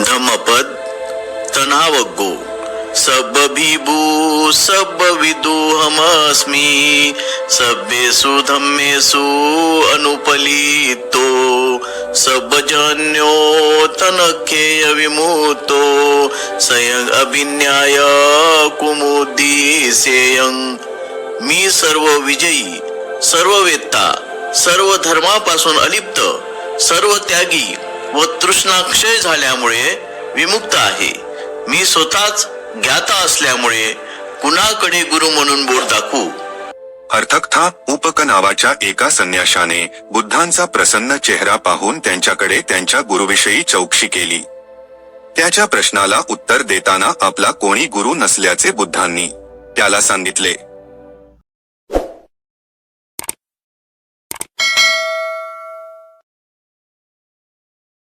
धम्मपद तनावग्गो सब विभू सब विदोहमस्मि सभ्येषु धम्मेषु अनुपलितो सब जन्यो तनख्येय विमुक्तो स्वयं अभिन्याय कुमुदिसेयं। मी सर्व विजयी, सर्व वेत्ता, सर्व धर्मापासून अलिप्त, सर्व त्यागी व तृष्णाक्षय झाल्यामुळे विमुक्त आहे। मी स्वतःच ज्ञाता असल्यामुळे कुणाकडे गुरु म्हणून बोट दाखवू। अर्थकथा उपक नावाच्या एका संन्याशाने बुद्धांचा प्रसन्न चेहरा पाहून त्यांच्याकडे त्यांच्या गुरुविषयी चौकशी केली। त्याच्या प्रश्नाला उत्तर देताना आपला कोणी गुरु नसल्याचे बुद्धांनी त्याला सांगितले।